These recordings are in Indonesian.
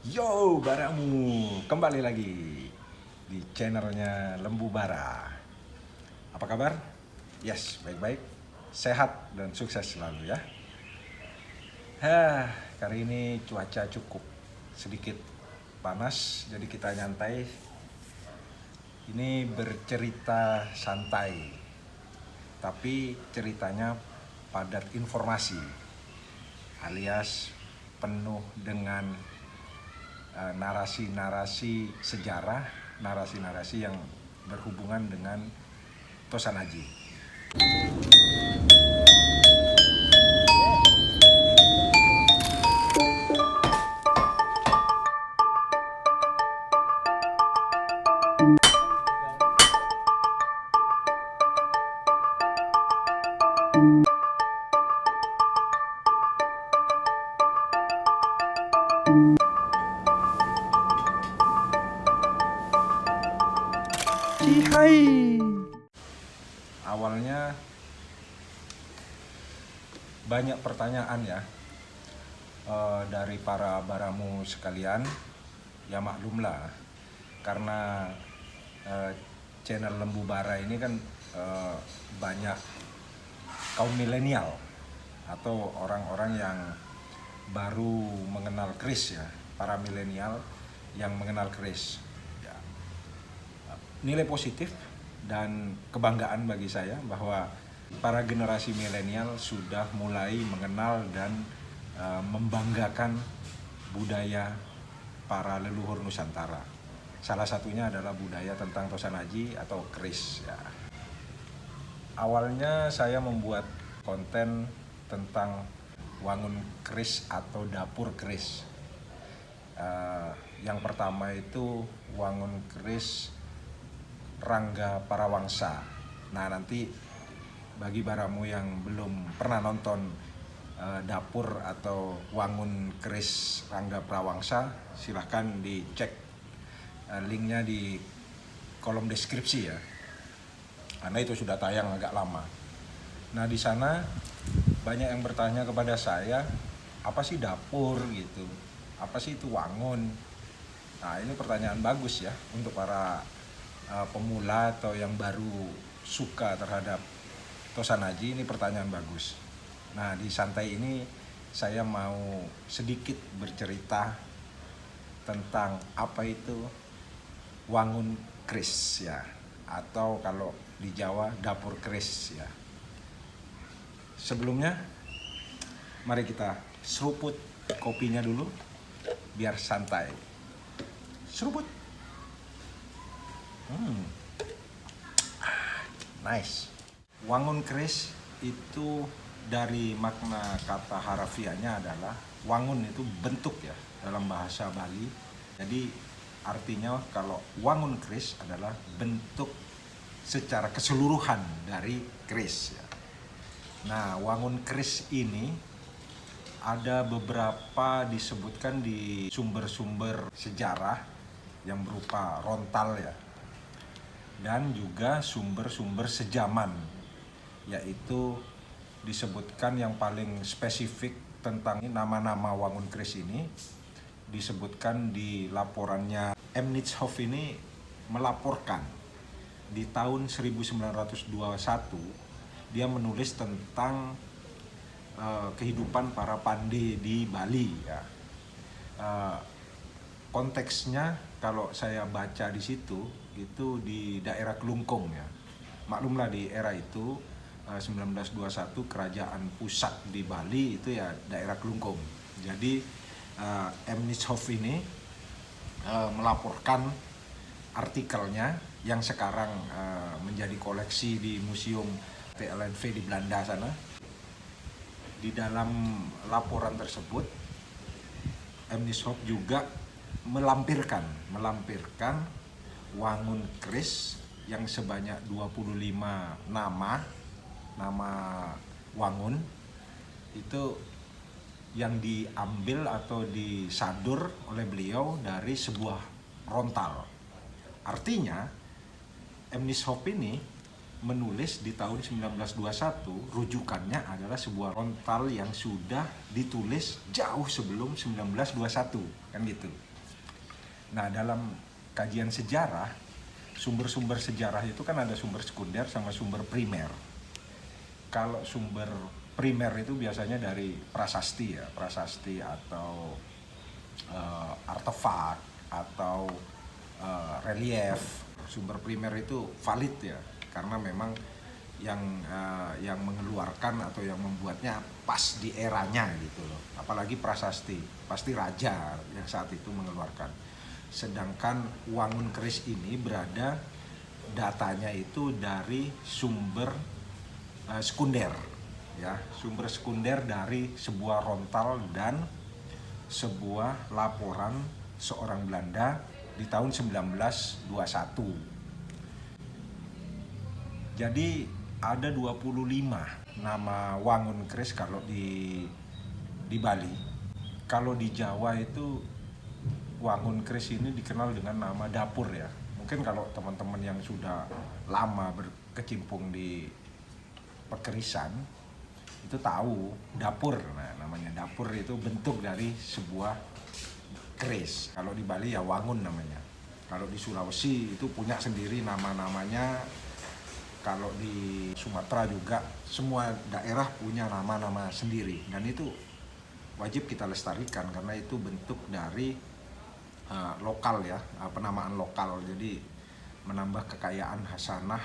Yo, Baramu, kembali lagi di channelnya Lembu Bara. Apa kabar? Yes, baik-baik, sehat dan sukses selalu ya. Kali ini cuaca cukup sedikit panas, jadi kita nyantai. Ini bercerita santai, tapi ceritanya padat informasi, alias penuh dengan narasi-narasi sejarah, narasi-narasi yang berhubungan dengan Tosan Aji. Hai. Awalnya banyak pertanyaan ya dari para baramu sekalian. Ya maklumlah, karena channel Lembu Bara ini kan banyak kaum milenial atau orang-orang yang baru mengenal Kris ya, para milenial yang mengenal Kris. Nilai positif dan kebanggaan bagi saya bahwa para generasi milenial sudah mulai mengenal dan membanggakan budaya para leluhur Nusantara. Salah satunya adalah budaya tentang Tosan Aji atau Kris ya. Awalnya saya membuat konten tentang wangun Kris atau dapur Kris. Yang pertama itu wangun Kris Rangga Parawangsa. Nah, nanti bagi baramu yang belum pernah nonton dapur atau wangun Kris Rangga Parawangsa, silahkan dicek linknya di kolom deskripsi ya. Karena itu sudah tayang agak lama. Nah, di sana banyak yang bertanya kepada saya, apa sih dapur gitu? Apa sih itu wangun? Nah, ini pertanyaan bagus ya untuk para pemula atau yang baru suka terhadap Tosan Aji. Ini pertanyaan bagus. Nah, di santai ini saya mau sedikit bercerita tentang apa itu wangun Kris ya, atau kalau di Jawa dapur Kris ya. Sebelumnya mari kita seruput kopinya dulu biar santai. Seruput. Nice. Wangun Kris itu dari makna kata harafiahnya adalah wangun itu bentuk ya dalam bahasa Bali. Jadi artinya kalau wangun Kris adalah bentuk secara keseluruhan dari Kris ya. Nah, wangun Kris ini ada beberapa disebutkan di sumber-sumber sejarah yang berupa rontal ya, dan juga sumber-sumber sejaman, yaitu disebutkan yang paling spesifik tentang nama-nama wangun Kris ini disebutkan di laporannya M. Nitzhoff. Ini melaporkan di tahun 1921 dia menulis tentang kehidupan para pandai di Bali ya. Konteksnya kalau saya baca di situ itu di daerah Kelungkung ya. Maklumlah di era itu 1921 kerajaan pusat di Bali itu ya daerah Kelungkung. Jadi M. Nitzhoff ini melaporkan artikelnya yang sekarang menjadi koleksi di Museum TLNV di Belanda sana. Di dalam laporan tersebut M. Nitzhoff juga melampirkan wangun Kris yang sebanyak 25 nama wangun itu yang diambil atau disadur oleh beliau dari sebuah rontal. Artinya M. Nitzhoff ini menulis di tahun 1921, rujukannya adalah sebuah rontal yang sudah ditulis jauh sebelum 1921, kan gitu. Nah, dalam kajian sejarah, sumber-sumber sejarah itu kan ada sumber sekunder sama sumber primer. Kalau sumber primer itu biasanya dari prasasti ya, prasasti atau artefak atau relief. Sumber primer itu valid ya, karena memang yang mengeluarkan atau yang membuatnya pas di eranya gitu loh. Apalagi prasasti, pasti raja yang saat itu mengeluarkan. Sedangkan wangun keris ini berada datanya itu dari sumber sekunder ya, sumber sekunder dari sebuah rontal dan sebuah laporan seorang Belanda di tahun 1921. Jadi ada 25 nama wangun keris kalau di Bali. Kalau di Jawa itu wangun keris ini dikenal dengan nama dapur ya. Mungkin kalau teman-teman yang sudah lama berkecimpung di pekerisan itu tahu dapur. Nah, namanya dapur itu bentuk dari sebuah keris. Kalau di Bali ya wangun namanya. Kalau di Sulawesi itu punya sendiri nama-namanya. Kalau di Sumatera juga semua daerah punya nama-nama sendiri, dan itu wajib kita lestarikan karena itu bentuk dari lokal ya, penamaan lokal. Jadi menambah kekayaan hasanah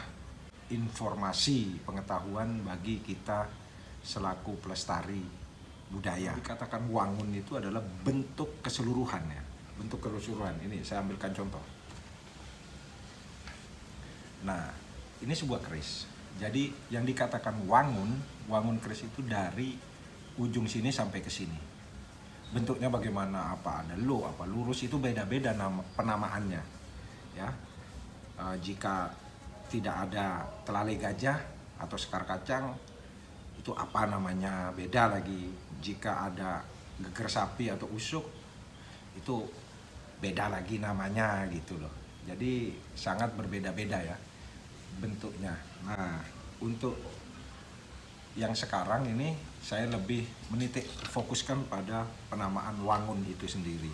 informasi pengetahuan bagi kita selaku pelestari budaya. Dikatakan wangun itu adalah bentuk keseluruhan ya, bentuk keseluruhan. Ini saya ambilkan contoh. Nah, ini sebuah keris. Jadi yang dikatakan wangun keris itu dari ujung sini sampai ke sini. Bentuknya bagaimana? Apa ada low, apa lurus, itu beda-beda penamaannya. Ya, jika tidak ada telalai gajah atau sekar kacang, itu apa namanya? Beda lagi. Jika ada geger sapi atau usuk, itu beda lagi namanya gitu loh. Jadi sangat berbeda-beda ya bentuknya. Nah, untuk yang sekarang ini saya lebih menitik fokuskan pada penamaan wangun itu sendiri.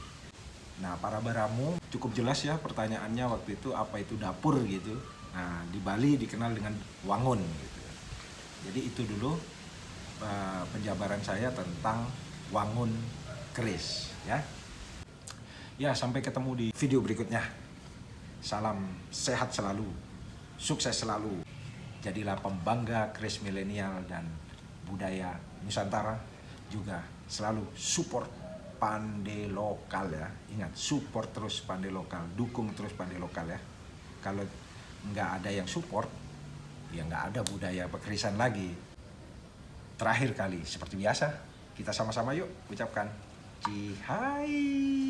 Nah, para baramu cukup jelas ya pertanyaannya waktu itu, apa itu dapur gitu. Nah, di Bali dikenal dengan wangun gitu. Jadi itu dulu penjabaran saya tentang wangun keris ya. Ya, sampai ketemu di video berikutnya. Salam sehat selalu, sukses selalu. Jadilah pembangga keris milenial dan budaya Nusantara. Juga selalu support pandai lokal ya. Ingat, support terus pandai lokal, dukung terus pandai lokal ya. Kalau nggak ada yang support, ya nggak ada budaya pekerisan lagi. Terakhir kali, seperti biasa, kita sama-sama yuk ucapkan Cihai.